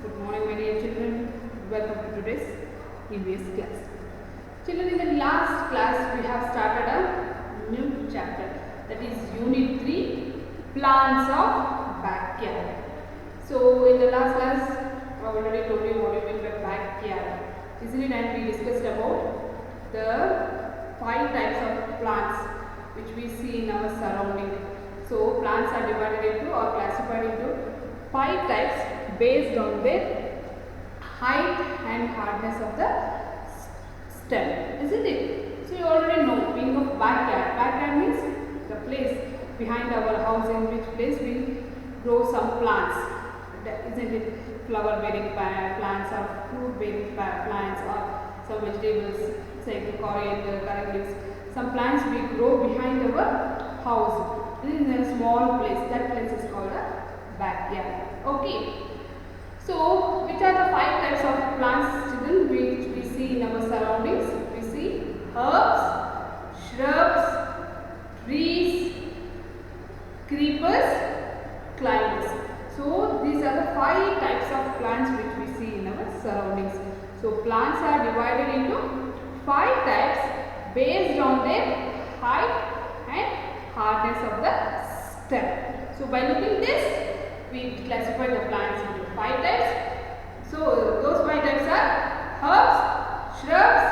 Good morning, my dear children. Welcome to today's EVS class. Children, in the last class we have started a new chapter, that is Unit 3, Plants of Backyard. So in the last class I already told you what you mean by backyard, isn't it? And we discussed about the 5 types of plants which we see in our surrounding. So plants are divided into or classified into 5 types based on their height and hardness of the stem, isn't it? So you already know meaning of backyard. Backyard means the place behind our house in which place we grow some plants, isn't it? Flower bearing plants or fruit bearing plants or some vegetables, say coriander, curry leaves. Some plants we grow behind our house. This is a small place. That place is called a backyard. Okay. So, which are the 5 types of plants, children, which we see in our surroundings? We see herbs, shrubs, trees, creepers, climbers. So, these are the 5 types of plants which we see in our surroundings. So, plants are divided into 5 types based on their height and hardness of the stem. So, by looking this, we classify the plants into 5 types. So, those 5 types are herbs, shrubs,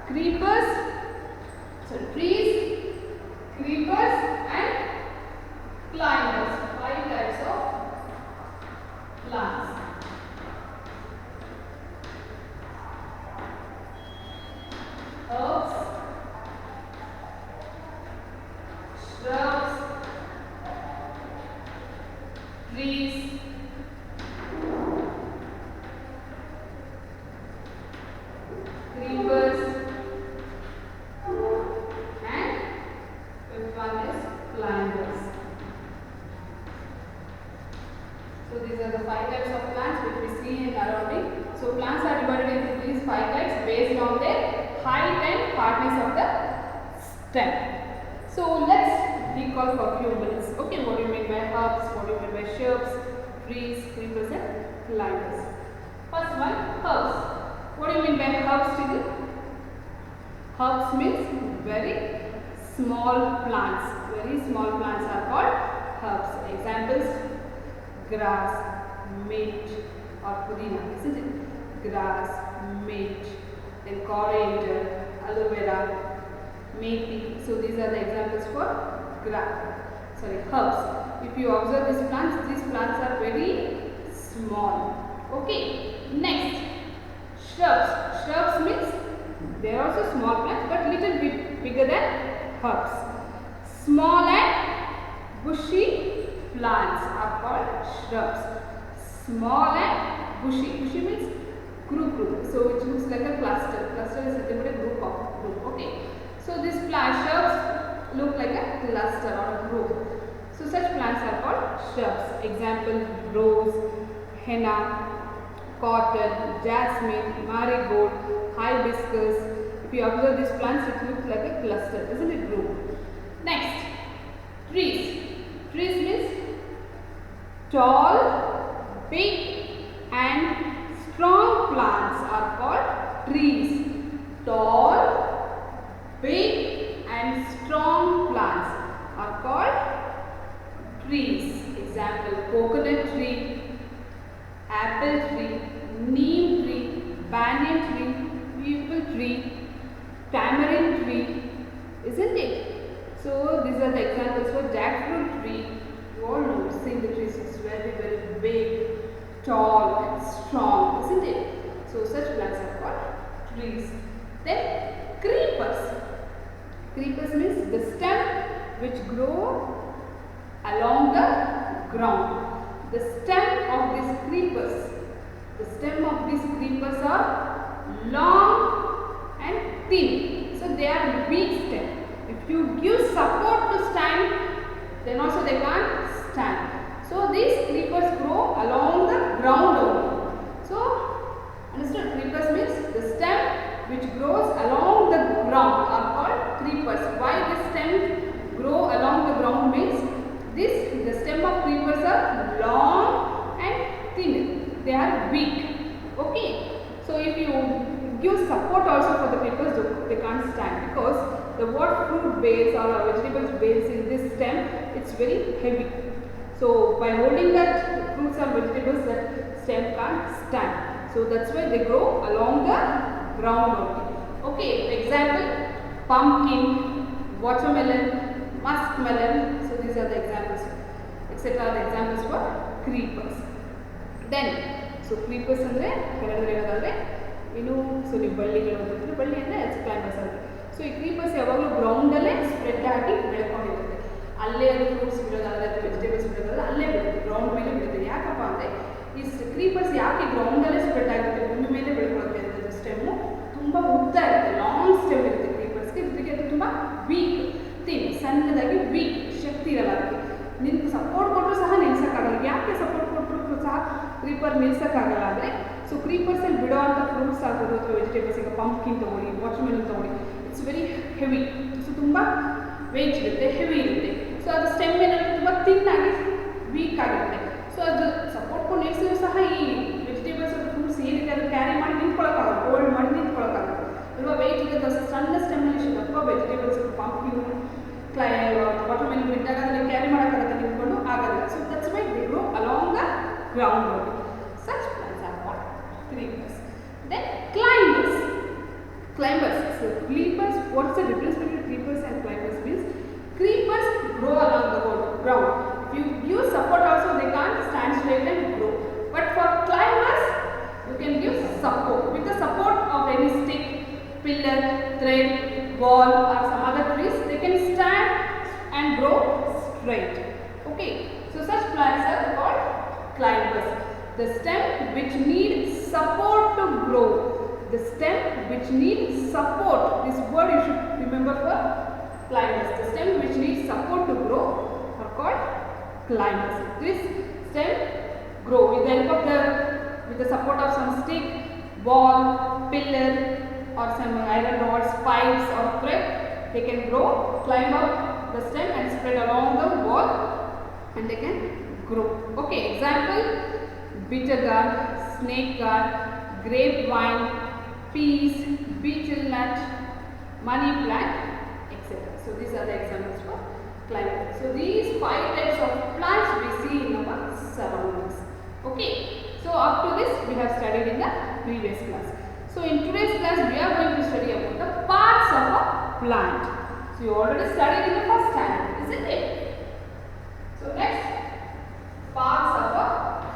creepers, trees, creepers and climbers. 5 types of plants. Herbs, shrubs, trees, creepers and fifth one is climbers. So these are the 5 types of plants which we see in surrounding. So plants are divided into these 5 types based on their height and hardness of the stem. So let's recall for a few minutes. Okay, what do you mean by herbs? What do you mean by shrubs, trees, creepers and climbers? First one, herbs. What do you mean by herbs, children? Herbs means very small plants. Very small plants are called herbs. Examples: grass, mint or pudina, isn't it? Grass, mint, then coriander, aloe vera, methi. So these are the examples for herbs. If you observe these plants are very small. Okay. Next, shrubs. Shrubs means they are also small plants but little bit bigger than herbs. Small and bushy plants are called shrubs. Small and bushy. Bushy means group. So it looks like a cluster. Cluster is nothing but a group. Okay. So these shrubs look like a cluster or a group. So such plants are called shrubs. Example: rose, henna, cotton, jasmine, marigold, hibiscus. If you observe these plants, it looks like a cluster, isn't it? Group. Next, trees. Trees means tall, big and strong plants are called trees. Tall, big and strong plants are called trees. Example: coconut tree, apple tree, neem tree, banyan tree, maple tree, tamarind tree, isn't it? So these are the examples for jackfruit tree. You all know, see the trees is very big, tall and strong, isn't it? So such plants are called trees. Then creepers. Creepers means the stem which grow along the ground. The stem of these creepers are long and thin. So they are weak stem. If you give support to stand, then also they can't stand. So these creepers grow along the ground only. So understood? Creepers means the stem which grows along the ground are called creepers. Why this stem grow along the ground means the stem of creepers are long and thin. they are weak. Okay, so if you give support also for the creepers, they can't stand, because the what fruit bears or vegetables bears in this stem, it's very heavy. So by holding that fruits or vegetables, that stem can't stand. So that's why they grow along the ground only. Okay, example, pumpkin, watermelon, muskmelon. So these are the examples, etc. The examples for creepers. Then so creepers andre ಕೆಳಗಡೆ ಇರೋದಾದ್ರೆ ಇನ್ನು so ನೀವು ಬಳ್ಳಿಗಳು ಅಂತಿದ್ರೆ ಬಳ್ಳಿ ಅಂದರೆ it's climbers ಅಂತ. So ಈ creepers ಯಾವಾಗಲೂ ಗ್ರೌಂಡಲ್ಲೇ ಸ್ಪ್ರೆಡ್ ಆಗಿ ಬೆಳ್ಕೊಂಡಿರುತ್ತೆ. ಅಲ್ಲೇ ಅದು ಫ್ರೂಟ್ಸ್ ಬಿಡೋದಾದ್ರೆ ಅಥವಾ ವೆಜಿಟೇಬಲ್ಸ್ ಬಿಡೋದಾದ್ರೆ ಅಲ್ಲೇ ಬಿಡುತ್ತೆ, ಗ್ರೌಂಡ್ ಮೇಲೆ ಬಿಡುತ್ತೆ. ಯಾಕಪ್ಪ ಅಂದರೆ ಈ ಕ್ರೀಪರ್ಸ್ ಯಾಕೆ ಗ್ರೌಂಡಲ್ಲೇ ಸ್ಪ್ರೆಡ್ ಆಗಿರುತ್ತೆ, ಭೂಮಿ ಮೇಲೆ ಬೆಳ್ಕೊಳ್ಳುತ್ತೆ ಅಂತಂದರೆ ಸ್ಟೆಮ್ಮು ತುಂಬ ಉದ್ದ ಇರುತ್ತೆ, ಲಾಂಗ್ ಸ್ಟೆಮ್ ಇರುತ್ತೆ ಕ್ರೀಪರ್ಸ್ಗೆ. ಜೊತೆಗೆ ಅದು ತುಂಬ ವೀಕ್, ಥಿನ್, ಸಣ್ಣದಾಗಿ ವೀಕ್, ಶಕ್ತಿ ಇರಲ್ಲ ಅದಕ್ಕೆ. ನಿಮ್ಗೆ ಸಪೋರ್ಟ್ ಕೊಟ್ಟರು ಸಹ ನಿಲ್ಸೋಕ್ಕಾಗಲ್ಲ. ಯಾಕೆ ಸಪೋರ್ಟ್ ಕೊಟ್ಟರು ಸಹ ಕ್ರೀಪರ್ ನಿಲ್ಸೋಕ್ಕಾಗಲ್ಲ ಅಂದರೆ, ಸೊ ಕ್ರೀಪರ್ಸಲ್ಲಿ ಬಿಡೋ ಅಂಥ ಫ್ರೂಟ್ಸ್ ಆಗ್ಬೋದು ಅಥವಾ ವೆಜಿಟೇಬಲ್ಸ್, ಈಗ ಪಂಪ್ಕಿನ್ ತೊಗೊಳ್ಳಿ, ವಾಟರ್ಮೆಲನ್ ತೊಗೊಳ್ಳಿ, ಇಟ್ಸ್ ವೆರಿ ಹೆವಿ. ಸೊ ತುಂಬ ವೇಟ್ ಇರುತ್ತೆ, ಹೆವಿ ಇರುತ್ತೆ. ಸೊ ಅದು ಸ್ಟೆಮ್ ಏನಾಗುತ್ತೆ ತುಂಬ ತಿನ್ನಾಗಿ ವೀಕ್ ಆಗಿರುತ್ತೆ. ಸೊ ಅದು ಸಪೋರ್ಟ್ ಕೊಟ್ಟು ನಿಲ್ಸಿದ್ರು ಸಹ ಈ ವೆಜಿಟೇಬಲ್ಸ್ ಅಥವಾ ಫ್ರೂಟ್ಸ್ ಏನಿದೆ ಅದು ಕ್ಯಾರಿ ಮಾಡಿ ನಿಂತ್ಕೊಳ್ಳೋಕ್ಕಾಗಲ್ಲ, ಹೋಲ್ಡ್ ಮಾಡಿ ನಿಂತ್ಕೊಳ್ಳೋಕ್ಕಾಗಲ್ಲ ಅಲ್ವಾ. ವೆಯ್ಟ್ ಇರುತ್ತೆ, ಸಣ್ಣ ಸ್ಟೆಮ್ಮಲ್ಲಿ ಅಥವಾ ವೆಜಿಟೇಬಲ್ಸ್, ಪಂಪ್ಕಿನ್, ವಾಟರ್ಮೆಲನ್ ಬಿಟ್ಟಾಗ ಅದನ್ನು ಕ್ಯಾರಿ ಮಾಡೋಕ್ಕಾಗುತ್ತೆ, ನಿಂತ್ಕೊಂಡು ಆಗೋದಿಲ್ಲ. So that's why they grow along the ground only. Such plants are called creepers. Then climbers. Climbers. So creepers, what's the difference between creepers and climbers means, creepers grow along the ground. If you give support also, they can't stand straight and grow. But for climbers, you can give support. With the support of any stick, pillar, thread, wall or some other trees, they can stand and grow straight. Okay. So such plants are called climbers. The stem which need support to grow. The stem which need support. This word you should remember for climbers. The stem which needs support to grow are called climbers. This stem grow with the help of with the support of some stick, wall, pillar or some iron rods, pipes or thread. They can grow, climb up the stem and spread along the wall, and they can grow. Okay, example, bitter gourd, snake gourd, grapevine, peas, betel nut, money plant, etc. So these are the examples for climbing. So these 5 types of plants we see in our surroundings. Okay, so up to this we have studied in the previous class. So in today's class we are going to study about the parts of a plant. So you already studied in the first standard, isn't it? So next, parts of a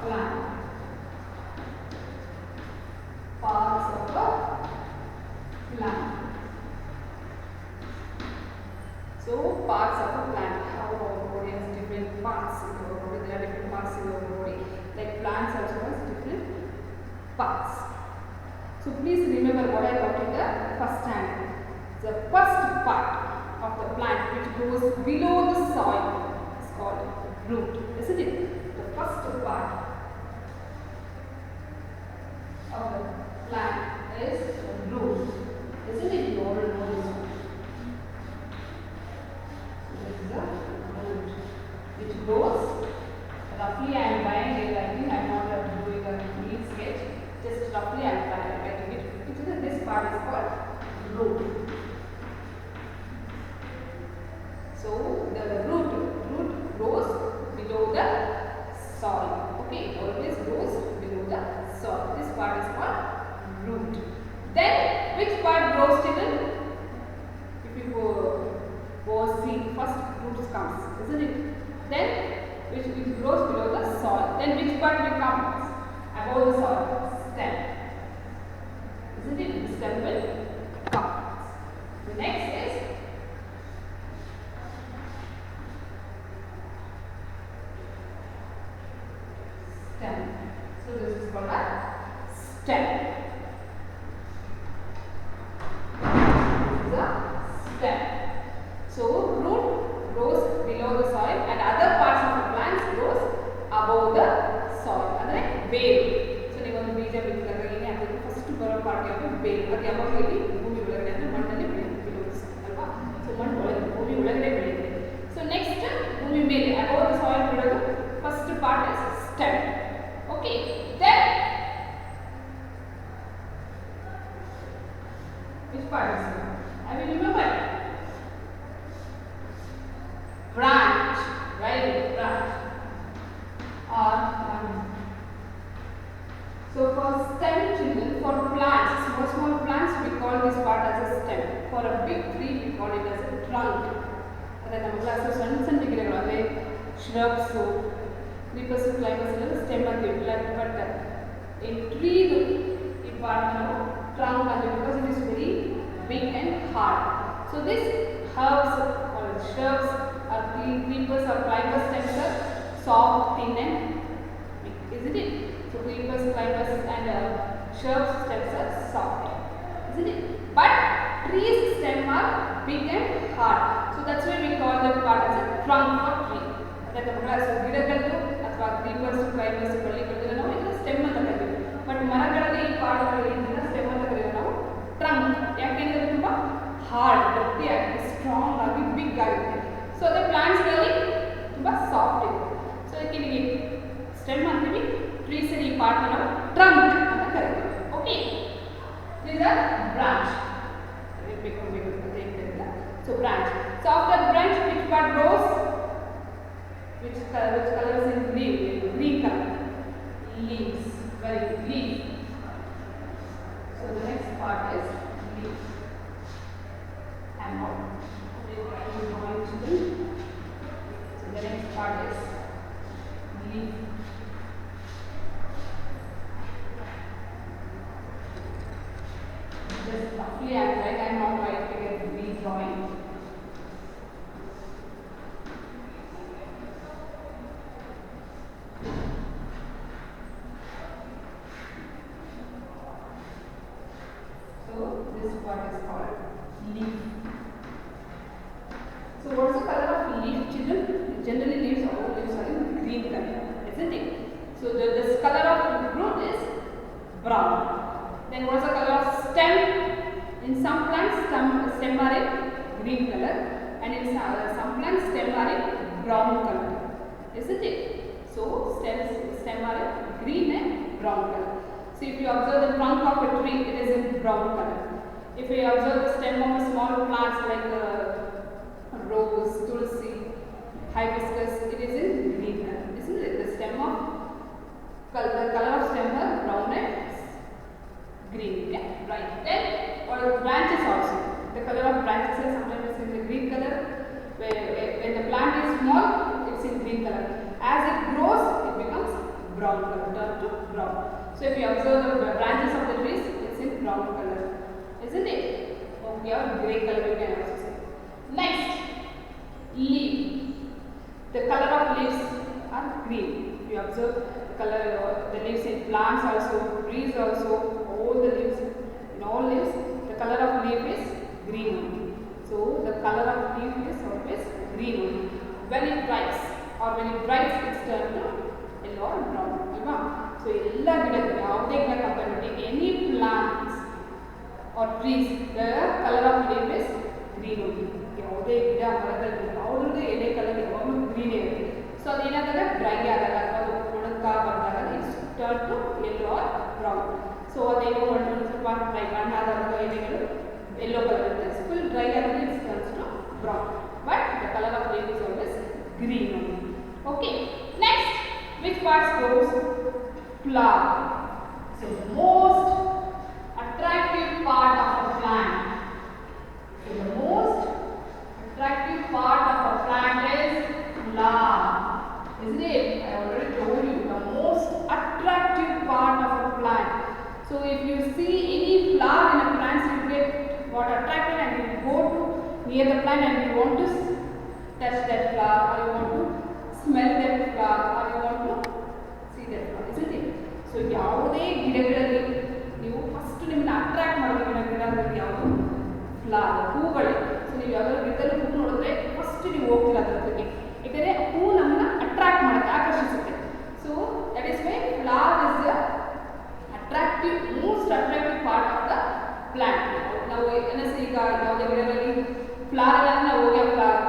plant. Parts of a plant. So parts of a plant. Our body has different parts in our body. There are different parts in our body. Like plants also has different parts. So please remember what I taught in the first standard. The first part of the plant which grows below the soil is called root, isn't it? The first part of the plant is root, isn't it? You all know this one. This is the root which grows roughly. I am writing it. I think I am not doing a neat sketch. Just roughly I am writing it. This part is called root. So the root grows below the soil. Okay, always grows below the soil. This part is called root. Then which part grows, children? If you go see, first roots comes, isn't it? Then which grows below the soil. Then which part will come above the soil? Stem. Isn't it? The stem will come. The next is stem. So this is called a stem. This is a stem. So root grows below the soil and other parts of the plants grows above the soil. Andre ಬೇರು. So ನೀವು ಒಂದು ಬೀಜ ಬಿತ್ತಿದಾಗ ಏನೇ ಆಗಬೇಕು, first ಬರೋ part ಯಾವುದು? ಬೇರು. ಅದು ಯಾವಾಗಲೂ ಇಲ್ಲಿ ಭೂಮಿ ಒಳಗಡೆ ಅಂದರೆ ಮಣ್ಣಲ್ಲಿ ಬೆಳೆಯುತ್ತೆ ಅಲ್ವಾ. ಸೊ ಮಣ್ಣು ಒಳಗೆ, ಭೂಮಿ ಒಳಗಡೆ ಬೆಳೆಯುತ್ತೆ. ಸೊ ನೆಕ್ಸ್ಟ್ ಭೂಮಿ ಮೇಲೆ above the soil ಬಿಡೋದು first part is stem. Okay, then part is here? Have you remembered? Branch, right? Branch. Or so for stem children, for plants, small plants, we call this part as a stem. For a big tree, we call it as a trunk. That ನಮ್ಮ class ಸಣ್ಣ ಗಿಡಗಳು ಅಂದರೆ shrubs, creepers, climbers stem ಅಂತೀವಿ. But in tree, ಈ part ನಾವು trunk ಅಂತೀವಿ because it is very big and hard. So this herbs or shrubs or creepers or climbers stems are soft, thin and big, isn't it? So creepers, climbers and shrubs stems are soft, isn't it? But trees stem are big and hard. So that's why we call that part as a trunk for tree. That the ಗಿಡಗಳು ಅಥವಾ creepers, climbers, ಬಳ್ಳಿಗಳು ನಾವು ಇದನ್ನ stem ಅಂತ ಕರೀತೀವಿ. But ಮರಗಳಲ್ಲಿ ಈ ಪಾರ್ಟ್ಗಳು ಇದನ್ನ stem ಅಂತ ಕರೀತೀವಿ ನಾವು trunk. ಯಾಕೆಂದ್ರೆ ಅದು ತುಂಬಾ ಹಾರ್ಡ್, ಗಟ್ಟಿಯಾಗಿ, ಸ್ಟ್ರಾಂಗ್ ಆಗಿ, ಬಿಗ್ ಆಗುತ್ತೆ. ಸೊ ಅದೇ ಪ್ಲಾಂಟ್ಸ್ ಗಳಲ್ಲಿ ತುಂಬಾ ಸಾಫ್ಟ್ ಇದೆ. ಸೊ ಇದಕ್ಕೆ ನಿಮಗೆ ಸ್ಟೆಮ್ ಅಂತೀವಿ, ಟ್ರೀಸ್ ಈ ಪಾರ್ಟ್ ನಾವು ಟ್ರಂಕ್ ಅಂತ ಕರೀತೀವಿ. Okay, these are branch. So branch. So after branch, which part grows? Which color is in green? Green color. Leaves. Very good. Leaf. So the next part is leaf. And more. So the next part is leaf. Just roughly I am right. I am not right to get redrawing. So this part is called leaf. So what's the color of leaf, children? Generally leaves, all leaves are in green color, isn't it? So this color of root is brown. Then what's the color of stem? In some plants, stem are in green color, and in some plants, stem are in brown color, isn't it? So stem are in green and brown color. So if you observe the trunk of a tree, it is in brown color. If you observe the stem of a small plants like rose, tulsi, hibiscus, it is in green color, isn't it? The stem of the color of stem are brown and green. Okay, right. Then or branches also. The color of branches is sometimes in the green color. When the plant is small, it's in green color. As it grows, it becomes brown color, turn to brown. So if you observe the branches of the trees, it's in brown color, isn't it? Okay, or grey color you can also say. Next, leaf. The color of leaves are green. If you observe the color, the leaves in plants also, trees also, all the leaves, in all leaves, the color of leaf is green only. So the color of leaf is always green only. When it dries or when it dries, it's turned to yellow or brown. So ella ಗಿಡಗಳು ಯಾವುದೇ ಗಿಡ compare ಮಾಡಿ any plants or trees, the color of leaf is green only. ಯಾವುದೇ ಗಿಡ ಮರಗಳು ಯಾವುದ್ರದ್ದು ಎಲೆ colour ಯಾವಾಗಲೂ green ಇರುತ್ತೆ. ಸೊ ಅದೇನಾದಾಗ ಡ್ರೈ ಆದಾಗ ಅಥವಾ ಒಣಗ್ತಾ ಬಂದಾಗ it's turn to yellow or brown. So ಅದೇನೋ ಒಂದು ಸ್ವಲ್ಪ ಡ್ರೈ ಮಣ್ಣಾದಾಗ ಎಲೆಗಳು yellow color is full dry and it turns to brown, but the color of leaf is always green only. Okay, next, which parts grows? Flower. So the most attractive part of a plant. So the most attractive part of a plant is flower, isn't it? I already told you the most attractive part of a plant. So if you see any flower in a plant, you get got attracted and you go to near the plant and you want to touch that flower, or you want to smell that flower, or you want to see that flower, isn't it? So ಯಾವುದೇ ಗಿಡಗಳಲ್ಲಿ ನೀವು first ನಿಮ್ಮನ್ನ attract ಮಾಡಬೇಕಿರೋ ಗಿಡಗಳಲ್ಲಿ ಯಾವುದು? Flower, ಹೂಗಳು. So ನೀವು ಯಾವ್ದಾದ್ರು ಗಿಡದಲ್ಲಿ ಹೂ ನೋಡಿದ್ರೆ ಫಸ್ಟ್ ನೀವು ಹೋಗ್ತೀರ ಅದ್ರ ಬಗ್ಗೆ, ಯಾಕಂದರೆ ಹೂ ನಮ್ಮನ್ನ ಅಟ್ರಾಕ್ಟ್ ಮಾಡುತ್ತೆ, ಆಕರ್ಷಿಸುತ್ತೆ. So that is why flower is the attractive, most attractive part of the plant. ನಾವು ಎನ್ಎಸ್ ಈಗ ಯಾವುದೇ ಗಿಡಗಳಲ್ಲಿ ಫ್ಲವರ್ ಎಲ್ಲ ನಾವು ಹೋಗಿ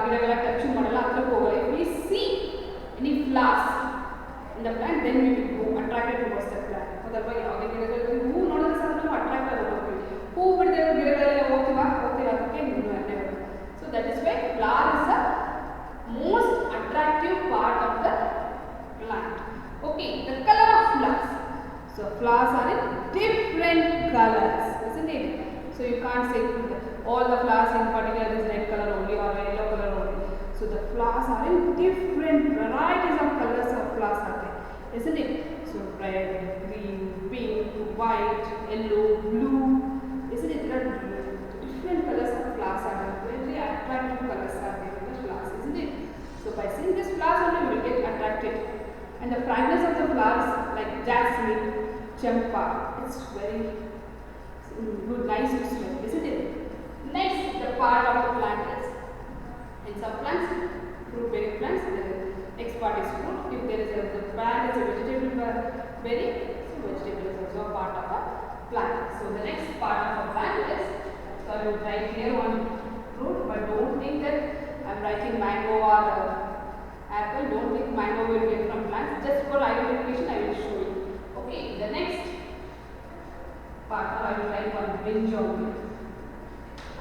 ಗಿಡಗಳ ಟಚ್ ಮಾಡಲ್ಲ, ಹತ್ರಕ್ಕೆ ಹೋಗಲ್ಲ. If we see any flowers in the plant, then we will go attracted towards the plant. ಹೌದಲ್ವಾ? ಯಾವುದೇ ಗಿಡಗಳಲ್ಲಿ ಹೂ ನೋಡಿದ್ರೆ ಸಹ ನಾವು ಅಟ್ರಾಕ್ಟ್ ಆಗಿ ಹೋಗ್ತೀವಿ. ಹೂ ಬಿಡದೆ ಗಿಡಗಳೆಲ್ಲ ಹೋಗ್ತೀವ, flowers are in different colors, isn't it? So you can't say all the flowers in particular is red color only or yellow color only. So the flowers are in different varieties of colors of flowers are there, isn't it? So red, green, pink, white, yellow, blue, isn't it? There are different colors of flowers are there. Very attractive colors are there in the flowers, isn't it? So by seeing this flowers only we will get attracted. And the fragrance of the flowers like jasmine, champa, it's very good, nice to smell, isn't it? Next, the part of the plant is in some plants, fruit bearing plants, the next part is fruit. If there is the plant is a vegetable berry, so vegetable is also a part of a plant. So the next part of a plant is, so I will write here one fruit, but don't think that I am writing mango or apple. Don't think mango will get from plants. Just for identification, I will show you. Okay, the next part I will write one brinjal.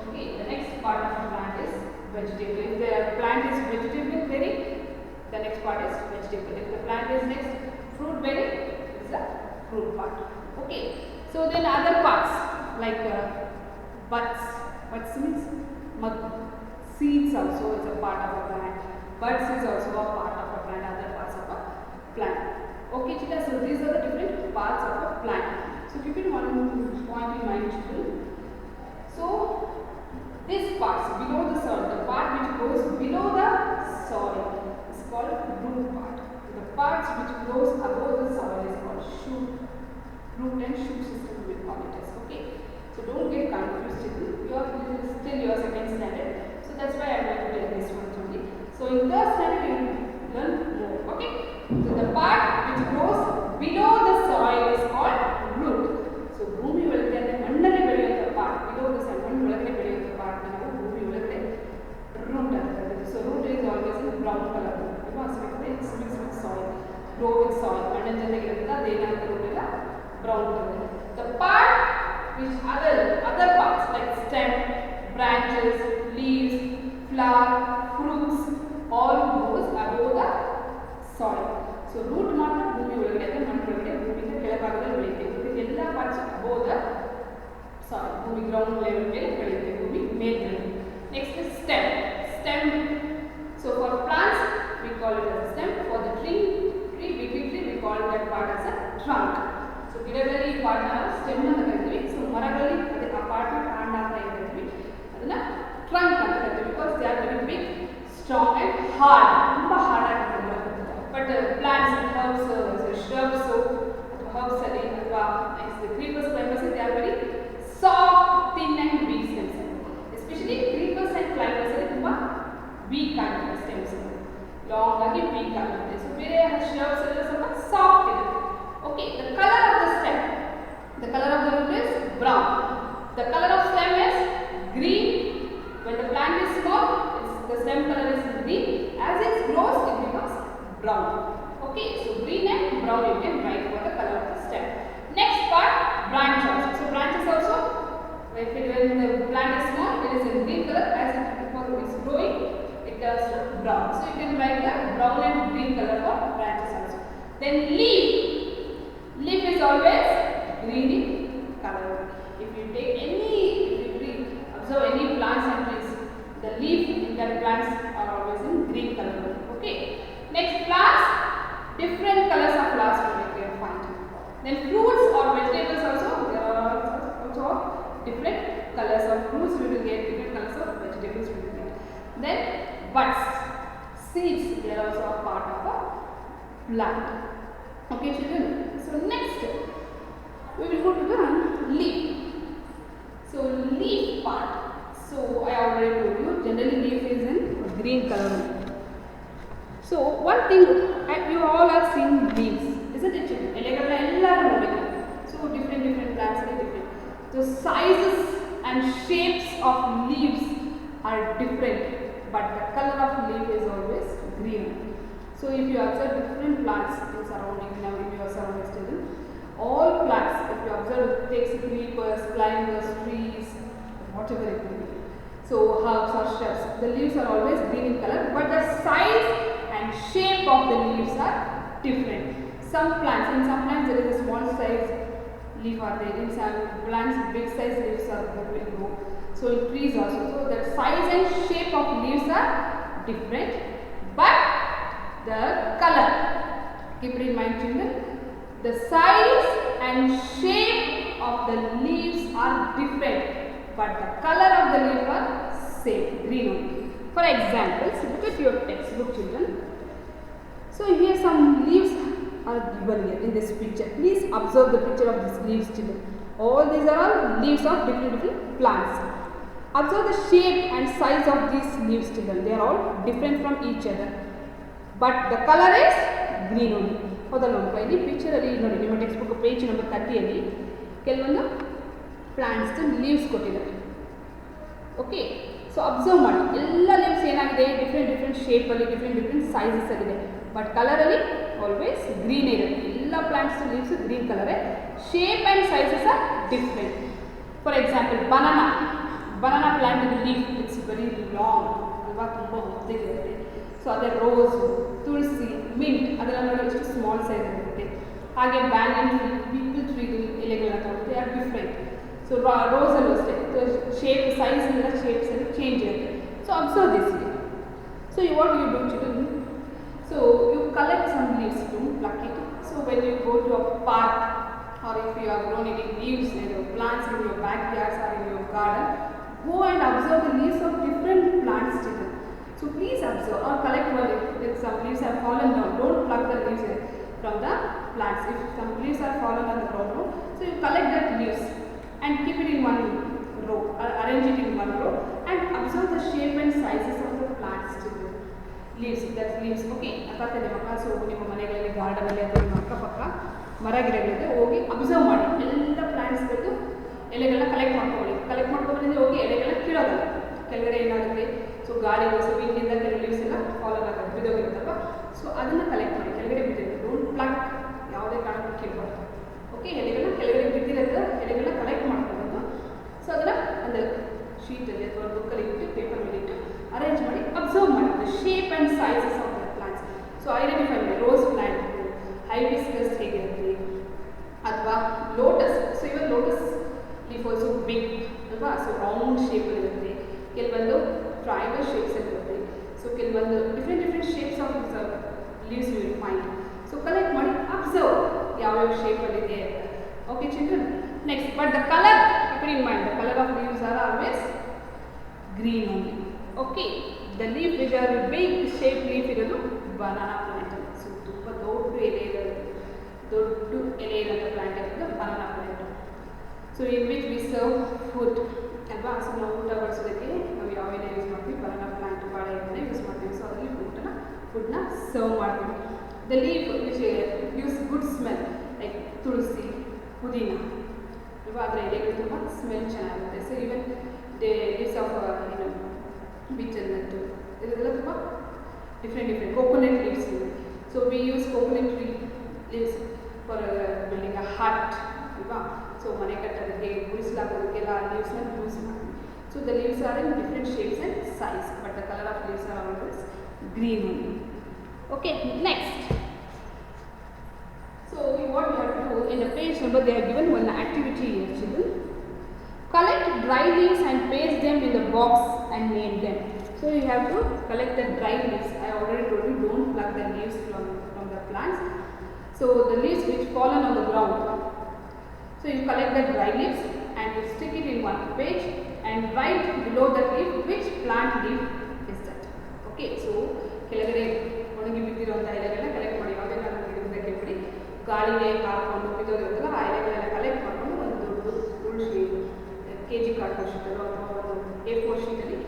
Okay, the next part of the plant is vegetable. If the plant is vegetable berry, the next part is vegetable. If the plant is next fruit berry, it is a fruit part. Okay, so then other parts like buds. Buds means seeds also is a part of a plant. Buds is also a part of a plant, other parts of a plant. Okay, children, so these are the different parts of a plant. So keep it one point in mind, children. So this part below the soil, the part which goes below the soil is called root part. The parts which goes above the soil is called shoot. Root and shoot system we will call it as. Okay. So don't get confused, children. You are still your second standard. So that's why I am going to tell this one only. So in third standard you will learn more. Okay. So the part which grows below the soil is called root. So ಭೂಮಿ ಒಳಗೆ ಅಂದ್ರೆ ಮಣ್ಣಲ್ಲಿ ಬೆಳೆಯುವಂತ part below the soil, ಮಣ್ಣು ಒಳಗಡೆ ಬೆಳೆಯುವಂತ part ನಾವು ಭೂಮಿ ಒಳಗಡೆ root ಅಂತ ಹೇಳ್ತೀವಿ. So root is always in brown color. Because it's mixed with soil, grow with soil. ಮಣ್ಣಿನ ಜೊತೆಗೆ ಇರುತ್ತೆ ಅದೇನಾಗುತ್ತೆ root ಎಲ್ಲ brown color. The part which other parts like stem, branches, leaves, flower, fruits all goes above the soil. So root ಮಾತ್ರ ಭೂಮಿ ಒಳಗಡೆ ಅಂದ್ರೆ ಮಣ್ಣು ಒಳಗಡೆ ಭೂಮಿಯ ಕೆಳಭಾಗದಲ್ಲಿ ಬೆಳೆಯುತ್ತೆ. ಎಲ್ಲ parts above the soil. ಭೂಮಿ ground level ಮೇಲೆ ಬೆಳೆಯುತ್ತೆ. ಭೂಮಿ ಮೇಲ್ಗಡೆ. Next is stem. Stem. So for plants we call it as a stem. For the big tree we call that part as a trunk. So ಗಿಡದಲ್ಲಿ ಈ part ನಾವು stem ಅಂತ ಕರಿತೀವಿ. So ಮರಗಳಲ್ಲಿ ಅದೇ ಆ part ಕಾಂಡ ಅಂತ ಏನು ಕರಿತೀವಿ ಅದನ್ನ trunk ಅಂತ ಕರಿತೀವಿ. Because they are very big, strong and hard. ತುಂಬಾ hard ಆಗಿರುತ್ತೆ. But plants and herbs, shrubs, herbs ಅಲ್ಲಿ ಅಥವಾ creepers, climbers, they are very soft, thin and weak stems. Especially creepers and climbers ಅಲ್ಲಿ ತುಂಬಾ weak ಆಗಿರುತ್ತೆ stems. Long ಆಗಿ weak ಆಗಿರುತ್ತೆ. So ಬೇರೆ shrubs ಎಲ್ಲ ಸ್ವಲ್ಪ soft ಇರುತ್ತೆ. Okay, the color of the stem. The color of the root is brown. The color of stem is green. When the plant is small, the stem color is green. As it grows, it becomes brown. Okay, so green and brown you can write for the color of the stem. Next part, branch also. So branches also, when the plant is small, it is in green color. As it is growing, it turns to brown. So you can write the brown and green color for branches also. Then leaf. Leaf is always green in color. If you observe any plants and trees, the leaf in that plants are always in green color. Okay. Next, flowers. Different colors of flowers we can find. Then fruits or vegetables also, there are also different colors of fruits. We will get different colors of vegetables we will get. Then buds, seeds, they are also a part of a plant. Okay, children. So next we will go to the leaf. So leaf part. So I already told you generally leaf is in green color. So one thing you all are seeing leaves, isn't it children? ಎಲೆಗಳನ್ನ ಎಲ್ಲರೂ ನೋಡಿದ್ದೀವಿ. So different plants are different. The sizes and shapes of leaves are different, but the color of leaf is always green. So if you observe different plants in surrounding, now in your surroundings, children, all plants, if you observe, takes creepers, climbers, trees, whatever it may be. So herbs or shrubs, the leaves are always green in color, but the size and shape of the leaves are different. In some plants there is a small size leaf are there. In some plants, big size leaves are will grow. So in trees also. So the size and shape of leaves are different, but the color, keep it in mind children, the size and shape of the leaves are different, but the color of the leaf are same, green only. For examples, look at your textbook children. So here some leaves are given here in this picture. Please observe the picture of these leaves children. All these are all leaves of different plants. Observe the shape and size of these leaves children. They are all different from each other, but the color is green only. ಹೌದಲ್ವ ಇಲ್ಲಿ ಪಿಕ್ಚರಲ್ಲಿ ನೋಡಿ ನಿಮ್ಮ text book page number 30ಯಲ್ಲಿ ಕೆಲವೊಂದು plants leaves ಕೊಟ್ಟಿದ್ದಾರೆ. Okay, so observe ಮಾಡಿ ಎಲ್ಲ ಲೀವ್ಸ್ ಏನಾಗಿದೆ ಡಿಫ್ರೆಂಟ್ ಶೇಪಲ್ಲಿ ಡಿಫ್ರೆಂಟ್ ಸೈಜಸ್ ಆಗಿದೆ, ಬಟ್ ಕಲರಲ್ಲಿ ಆಲ್ವೇಸ್ ಗ್ರೀನ್ ಇರುತ್ತೆ. ಎಲ್ಲ ಪ್ಲಾಂಟ್ಸ್ ಲೀವ್ಸ್ ಗ್ರೀನ್ ಕಲರೇ, shape and sizes are different. For example banana plant leaf it's very long ಅಲ್ವಾ, ತುಂಬ ಉದ್ದಗಿರುತ್ತೆ. ಸೊ ಅದೇ ರೋಸ್, ತುಳಸಿ, ಮಿಂಟ್ ಅದೆಲ್ಲ ನೋಡಿ ಎಷ್ಟು ಸ್ಮಾಲ್ ಸೈಜ್ ಇರುತ್ತೆ. ಹಾಗೆ ಬ್ಯಾನಿಯನ್ ಟ್ರೀ, ಪೀಪಲ್ ಟ್ರೀದು ಎಲೆಗಳನ್ನ ತಗೊಳ್ತೀವಿ, ಆರ್ ಡಿಫ್ರೆಂಟ್. ಸೊ ರೋಸಲ್ಲೂ ಅಷ್ಟೇ ಶೇಪ್ ಸೈಜ್ ಎಲ್ಲ ಶೇಪ್ಸಲ್ಲಿ ಚೇಂಜ್ ಇರುತ್ತೆ. So observe this here. So what you do children? So you collect some leaves, don't pluck it. So when you go to a park, or if you have grown any leaves in your plants in your backyards or in your garden, go and observe the leaves of different plants children. So please observe or collect one. If some leaves have fallen down, don't pluck the leaves from the plants. If some leaves are fallen on the ground, so you collect that leaves and keep it in one row, arrange it in one row, and observe the shape and sizes of the plants children. Leaves, that's leaves. Okay, ಅರ್ಥಾಗ್ತದೆ ಮಕ್ಕಳ? So ನಿಮ್ಮ ಮನೆಗಳಲ್ಲಿ ಗಾರ್ಡನಲ್ಲಿ ಅಥವಾ ನಿಮ್ಮ ಅಕ್ಕಪಕ್ಕ ಮರ ಗಿಡಗಳಿದೆ, ಹೋಗಿ observe ಮಾಡಿ. ಎಲ್ಲ ಪ್ಲಾಂಟ್ಸ್ಗಳದ್ದು ಎಲೆಗಳನ್ನ ಕಲೆಕ್ಟ್ ಮಾಡ್ಕೊಂಡ್ಬಂದಿದ್ರೆ ಹೋಗಿ ಎಲೆಗಳನ್ನ ಕೀಳೋದಲ್ಲ, ಕೆಳಗಡೆ ಏನಾಗುತ್ತೆ, ಸೊ ಗಾಳಿ ವಿಂಡಿಂದ ಕೆಲವು ಲೀವ್ಸ್ ಎಲ್ಲ ಫಾಲೋ ಆಗುತ್ತೆ, ಬಿದ್ದೋಗಿರುತ್ತಲ್ವ. ಸೊ ಅದನ್ನು ಕಲೆಕ್ಟ್ ಮಾಡಿ, ಕೆಳಗಡೆ ಬಿದ್ದಿರುತ್ತೆ, ಡೋಂಟ್ ಪ್ಲಕ್, ಯಾವುದೇ ಕಾರಣಕ್ಕೂ ಕೀಳ್ಬಾರ್ದು. ಓಕೆ, ಎಲೆಗಳನ್ನ ಕೆಳಗಡೆ ಬಿದ್ದಿರುತ್ತೆ, ಎಲೆಗಳನ್ನ ಕಲೆಕ್ಟ್ ಮಾಡ್ಕೊಬೋದು. ಸೊ ಅದನ್ನು ಒಂದು ಶೀಟಲ್ಲಿ ಅಥವಾ ಬುಕ್ಕಲ್ಲಿ ಇಟ್ಟು, ಪೇಪರ್ ಮೇಲೆ ಇಟ್ಟು ಅರೇಂಜ್ ಮಾಡಿ ಅಬ್ಸರ್ವ್ ಮಾಡಿ the shape and sizes of the plants. So identify ಮಾಡಿ ರೋಸ್ ಪ್ಲಾಂಟ್, ಹೈಬಿಸ್ಕಸ್ ಹೇಗಿರುತ್ತೆ, ಅಥವಾ lotus. So even lotus leaf also big ಅಲ್ವಾ, ಸೊ ರೌಂಡ್ ಶೇಪಲ್ಲಿರುತ್ತೆ, ಕೆಲವೊಂದು ಟ್ರಯಾಂಗಲ್ ಶೇಪ್ಸಲ್ಲಿ ಇರುತ್ತೆ. ಸೊ ಕೆಲವೊಂದು different shapes of leaves you will find. So collect ಮಾಡಿ ಅಬ್ಸರ್ವ್ ಯಾವ್ಯಾವ ಶೇಪಲ್ಲಿದೆ. Okay children, next but the colour, keep it in mind, the colour of leaves are always green only. Okay, the leaf which are big shape leaf ಇರೋದು banana plant. So ತುಂಬ ದೊಡ್ಡ ಎಲೆ ಇರೋಂಥ plant ಇರೋದು banana plant. So in which we serve food ಅಲ್ವಾ. So ನಾವು ಊಟ ಬಡಿಸೋದಕ್ಕೆ ನಾವು ಯಾವ ಎಲೆ ಯೂಸ್ ಮಾಡ್ತೀವಿ, ಬನಾನಾ ಪ್ಲಾಂಟ್, ಬಾಳೆ ಎಲೆ ಯೂಸ್ ಮಾಡ್ತೀವಿ. ಸೊ ಅದರಲ್ಲಿ ಫುಡ್ನ ಸರ್ವ್ ಮಾಡ್ತೀವಿ. The leaf which gives good smell like tulsi, pudina ಅಲ್ವಾ, ಅದರ ಎಲೆಗಳು ತುಂಬ ಸ್ಮೆಲ್ ಚೆನ್ನಾಗಿರುತ್ತೆ. ಸೊ ಈವನ್ ಲೀವ್ಸ್ ಆಫ್ ಬೀಚನ್ನಟ್ಟು ಇದೆಲ್ಲ ತುಂಬ different coconut leaves. So we use coconut leaves for building a hut ಅಲ್ವಾ. ಸೊ ಮನೆ ಕಟ್ಟೋದಕ್ಕೆ, ಗುಡಿಸಲಾಕೋದಕ್ಕೆಲ್ಲ ಲೀವ್ಸ್ನ ಯೂಸ್ ಮಾಡ್ತೀವಿ. So the leaves are in different shapes and size, but the colour of leaves are always green only. Okay, next. So what we have to do in the page number, they are given one activity here children. Collect dry leaves and paste them in the box and name them. So you have to collect the dry leaves. I already told you, don't pluck the leaves from the plants. So the leaves which fallen on the ground. So you collect the dry leaves and you stick it in one page and write below the leaf which plant leaf is that. Okay, so ಕೆಳಗಡೆ ಒಣಗಿ ಬಿದ್ದಿರುವಂಥ ಎಲೆಗಳನ್ನ collect ಮಾಡಿ, ಯಾವುದೇ ಕಾರಣಕ್ಕೆ ಗಿಡದಿಂದ ಕೆಳಗಡೆ ಗಾಳಿಗೆ ಹಾಕೊಂಡು ಬಿದ್ದೋಗಿರುತ್ತಲ್ಲ ಆ ಎಲೆಗಳೆಲ್ಲ ಕಲೆಕ್ಟ್ ಮಾಡಿಕೊಂಡು ಒಂದು ದೊಡ್ಡ kg ಕಾರ್ಡ್ಬೋರ್ಡ್ ಶೀಟಲ್ಲೋ ಅಥವಾ ಒಂದು A4 ಶೀಟಲ್ಲಿ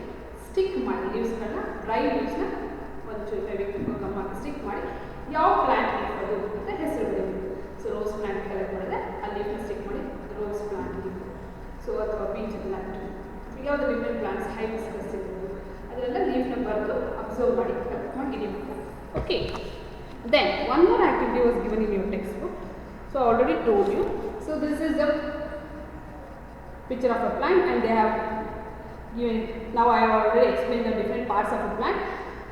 ಸ್ಟಿಕ್ ಮಾಡಿ ಲೀವ್ಸ್ಗಳನ್ನ, ಡ್ರೈ ಲೀವ್ಸ್ನ ಒಂದು ಫೆವಿಕ್ವಿಕ್ ಗಮ್ ಹಾಕಿ ಸ್ಟಿಕ್ ಮಾಡಿ ಯಾವ ಪ್ಲಾಂಟ್ ಲೀಫ್ ಅದು ಅಂತ ಹೆಸರು ಬರೀಬೇಕು. ಸೊ ರೋಸ್ ಪ್ಲಾಂಟ್ ಕಲೆಕ್ಟ್ ಮಾಡಿದ್ರೆ ಆ ಲೀಫ್ನ ಸ್ಟಿಕ್ ಮಾಡಿ ರೋಸ್ ಪ್ಲಾಂಟ್ ಲೀಫ್. ಸೊ ಅಥವಾ ಬೀಚ್ ಪ್ಲಾಂಟ್, ಯಾವುದು ಡಿಫ್ರೆಂಟ್ ಪ್ಲಾಂಟ್ಸ್, ಹೈಬಿಸ್ಕಸ್ ಇರ್ಬೋದು, ಅದೆಲ್ಲ ಲೀಫ್ನ ಬರೆದು ಅಬ್ಸರ್ವ್ ಮಾಡಿ ಕಲೆಕ್ಟ್ ಮಾಡಿ ಇಡೀಬೇಕು. Okay, then one more activity was given in your text book. So already told you. So this is the picture of a plant and they have given, now I have already explained the different parts of a plant.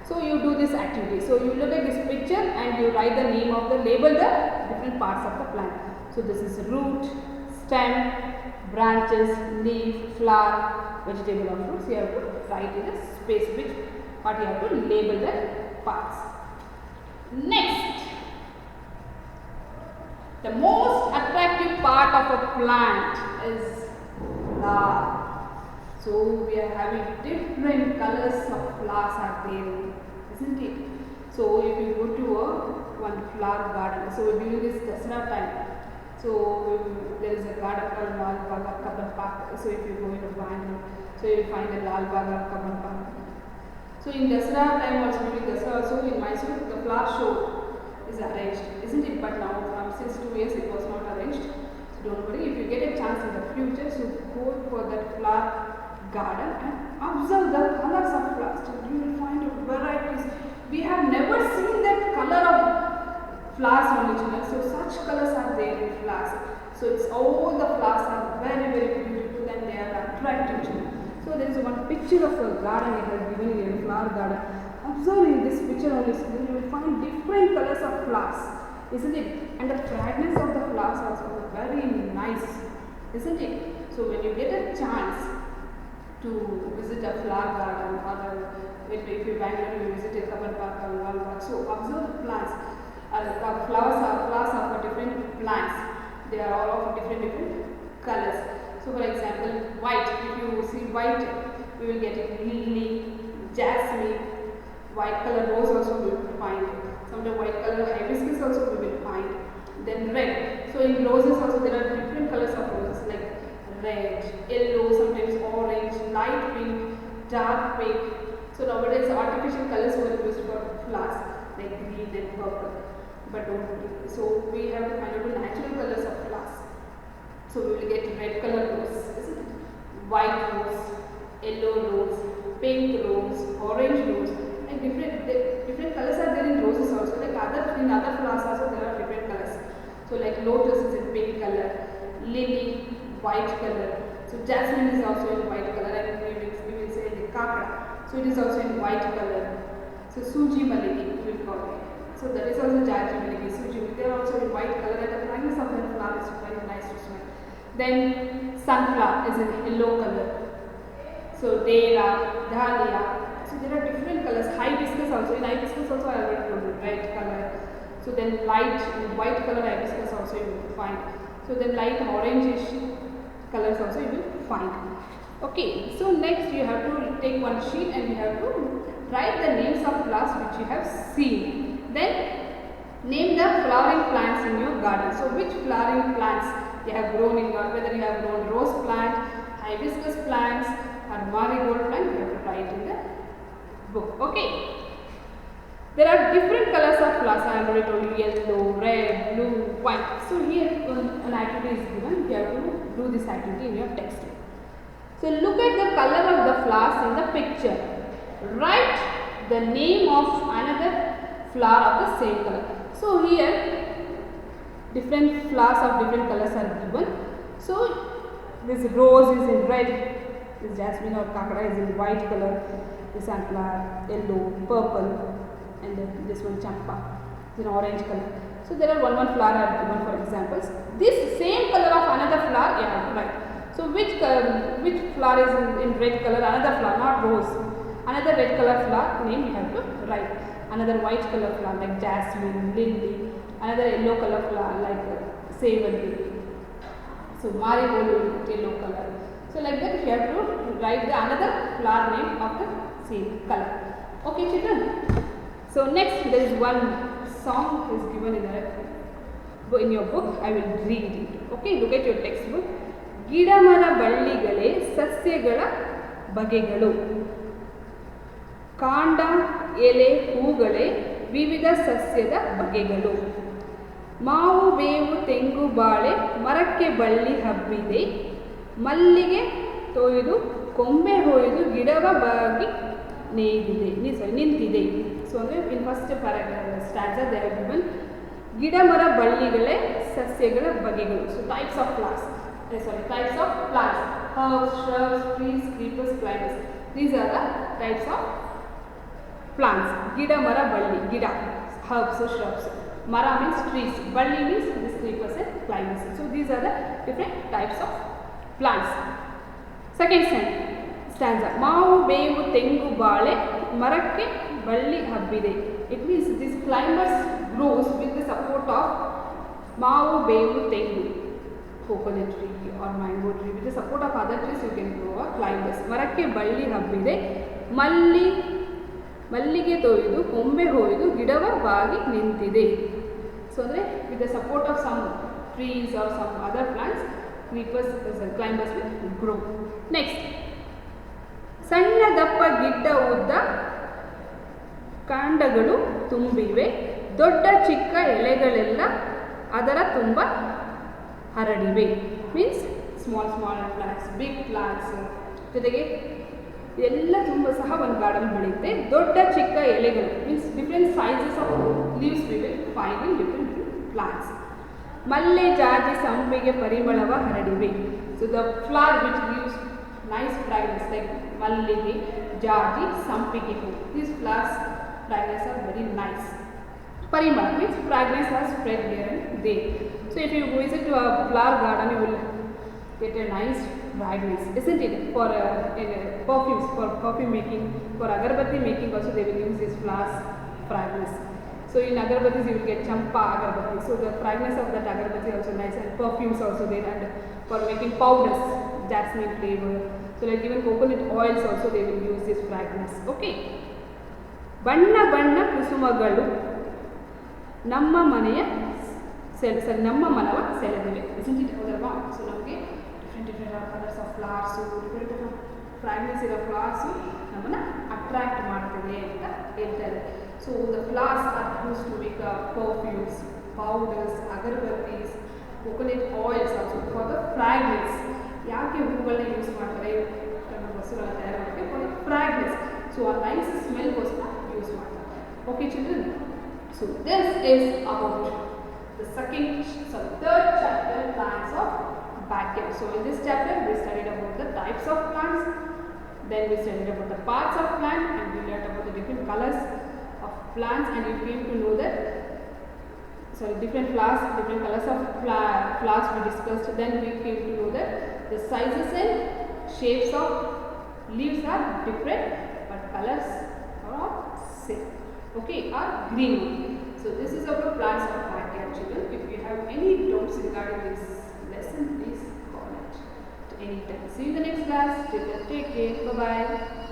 So you do this activity. So you look at this picture and you write the name of the, label the different parts of the plant. So this is root, stem, branches, leaf, flower, vegetable or fruits. You have to write in the space which what you have to label the parts. Next, the most attractive part of a plant is flower. So we are having different colors of flowers are there, isn't it? So if you go to one flower garden, so during this Dasara time, so there is a garden called Lal Bagh or Kaban Park. So if you go into Bangalore, so you find the Lal Bagh or Kaban Park. So in Dasara time also, during Dasara also in Mysore, the flower show is arranged, isn't it? But now from since 2 years it was not arranged. So don't worry, if you get a chance in the future, so go for that flower garden and observe the colors of flowers. You will find varieties. We have never seen that color of flowers only, children. So such colors are there in flowers. So it's all the flowers are very beautiful and they are attractive, children. So there is one picture of a garden I have given you, a flower garden. Observe in this picture only, you will find different colors of flowers, isn't it? And the fragrance of the flowers also very nice, isn't it? So when you get a chance to visit a flower garden, or if you Bangalore, you visit a Kaban Park or Lal Bagh. So observe the plants. Flowers are for different plants. They are all of different colors. So for example, white. If you see white, we will get lily, jasmine, white color rose also we will find. Sometimes white color hibiscus also we will find. Then red. So in roses also there are different colors of roses like red, yellow, sometimes orange, light pink, dark pink. So nowadays artificial colors were used for flowers like green and purple. But don't worry. So we have to find out the natural colors of flowers. So we will get red color rose, isn't it? White rose, yellow rose, pink rose, orange rose, and different colors are there in roses also. Like in other flowers also there are different colors. So like lotus is in pink color, lily white color. So jasmine is also in white color, and we will say the kakra. So it is also in white color. So Suji Maliki we will call it. So that is also Jaji Maliki, Suji Maliki. They are also in white color, and the fragrance of the flower is very nice to smell. Then sunflower is in yellow color. So Dera, Dahlia. So there are different colors. Hibiscus also. In hibiscus also I already told you red color. So then light white color hibiscus also you will find. So then light orangish colors also you will find. Okay. So next you have to take one sheet and you have to write the names of flowers which you have seen. Then name the flowering plants in your garden. So which flowering plants you have grown in your, whether you have grown rose plant, hibiscus plants or marigold plant, you have to write in the book. Okay. There are different colors of flowers. I already told you yellow, red, blue, white. So here an activity is given. You have to do this activity in your textbook. So look at the color of the flowers in the picture. Write the name of another flower of the same color. So here different flowers of different colors are given. So this rose is in red, this jasmine or kakra is in white color, this sunflower yellow, purple, and then this one champa is in orange color. So there are one flower are given for examples. This same color of another flower you have to write. So which flower is in red color? Another flower, not rose. Another red color flower name you have to write. Another white color flower like jasmine, lily. Another yellow color flower like savory. So marigold yellow color. So like that you have to write the another flower name of the same color. Okay, children. So next there is one song is given in your book. I will read it. Okay, look at your textbook. ಗಿಡಮರ ಬಳ್ಳಿಗಳೇ ಸಸ್ಯಗಳ ಬಗೆಗಳು, ಕಾಂಡ ಎಲೆ ಹೂಗಳೇ ವಿವಿಧ ಸಸ್ಯದ ಬಗೆಗಳು, ಮಾವು ಬೇವು ತೆಂಗು ಬಾಳೆ ಮರಕ್ಕೆ ಬಳ್ಳಿ ಹಬ್ಬಿದೆ, ಮಲ್ಲಿಗೆ ತೊಯ್ದು ಕೊಂಬೆ ಹೊಯ್ದು ಗಿಡವ ಬಾಗಿ ನಿಂತಿದೆ. ಸೊ ಅಂದರೆ in first stanza they are given ಗಿಡ ಮರ ಬಳ್ಳಿಗಳೇ ಸಸ್ಯಗಳ ಬಗೆಗಳು. So types of flowers. Types of plants, herbs, shrubs, trees, creepers, climbers. These are the types of plants. Gida, mara, balli. Gida, herbs, shrubs. Mara means trees. Balli means these creepers and climbers. So these are the different types of plants. Second stanza. Maavu, ಬೇವು, ತೆಂಗು, ಬಾಳೆ, ಮರಕ್ಕೆ ಬಳ್ಳಿ ಹಬ್ಬಿದೆ. It means this climbers grows with the support of maavu, ಬೇವು, ತೆಂಗು, coconut tree or mango tree. With the support of other trees you can grow a climbers. ಮರಕ್ಕೆ ಬಳ್ಳಿ ಹಬ್ಬಿದೆ. ಮಲ್ಲಿಗೆ ತೊಯ್ದು ಕೊಂಬೆ ಹೊಯ್ದು ಗಿಡವ ಬಾಗಿ ನಿಂತಿದೆ. So with the support of some trees or some other plants, climbers will grow. Next, ಸಣ್ಣ ದಪ್ಪ ಗಿಡ್ಡ ಉದ್ದ ಕಾಂಡಗಳು ತುಂಬಿವೆ, ದೊಡ್ಡ ಚಿಕ್ಕ ಎಲೆಗಳೆಲ್ಲ ಅದರ ತುಂಬ ಹರಡಿವೆ. Means small plants, big plants, ಜೊತೆಗೆ ಎಲ್ಲ ತುಂಬ ಸಹ ಒಂದು ಗಾರ್ಡನ್ ಬೆಳೆಯುತ್ತೆ. ದೊಡ್ಡ ಚಿಕ್ಕ ಎಲೆಗಳು means different sizes of leaves we will find in different plants. ಮಲ್ಲೆ, ಜಾಜಿ, ಸಂಪಿಗೆ ಪರಿಮಳವ ಹರಡಿವೆ. So the flower which gives nice fragrance like mallige, jaji, sampige hoo. These flowers fragrance are very nice. Parimala means fragrance has spread here and there. So if you visit to a flower garden, you will get a nice fragrance, isn't it? For perfumes, for perfume making, for agarbatti making also they will use this flowers fragrance. So in agarbattis you will get champa agarbatti. So the fragrance of that agarbatti also nice, and perfumes also there, and for making powders, jasmine flavor. So like even coconut oils also they will use this fragrance. Okay. ಬಣ್ಣ ಬಣ್ಣ ಕುಸುಮಗಳು ನಮ್ಮ ಮನವ ಸೆಳೆದಿವೆ. Isn't it ಹೌದಲ್ವಾ? So ನಮಗೆ different colours of flowers, different fragrance ಇರೋ flowers ನಮ್ಮನ್ನು ಅಟ್ರಾಕ್ಟ್ ಮಾಡ್ತಿದೆ ಅಂತ ಹೇಳ್ತಾರೆ. So the flowers are used to make perfumes, powders, agarbattis, coconut oils also for the fragrance. ಯಾಕೆ ಹೂಗಳನ್ನ ಯೂಸ್ ಮಾಡ್ತಾರೆ ನಮ್ಮ ವಸ್ತುಗಳನ್ನ ತಯಾರು ಮಾಡೋಕ್ಕೆ? For the fragrance. ಸೊ ಆ ನೈಸ್ ಸ್ಮೆಲ್ಗೋಸ್ಕರ ಯೂಸ್ ಮಾಡ್ತಾರೆ. Okay children, so this is about the third chapter, plants of backyard. So in this chapter we studied about the types of plants, then we studied about the parts of plant, and we learned about the different colors of plants, and you came to know that different flowers, different colors of flowers we discussed. Then we came to know that the sizes and shapes of leaves are different, but colors are same. Okay, are green. So this is about plants of backyard, children. If you have any doubts regarding this lesson, please call it at any time. See you in the next class. Till then, take care. Bye bye.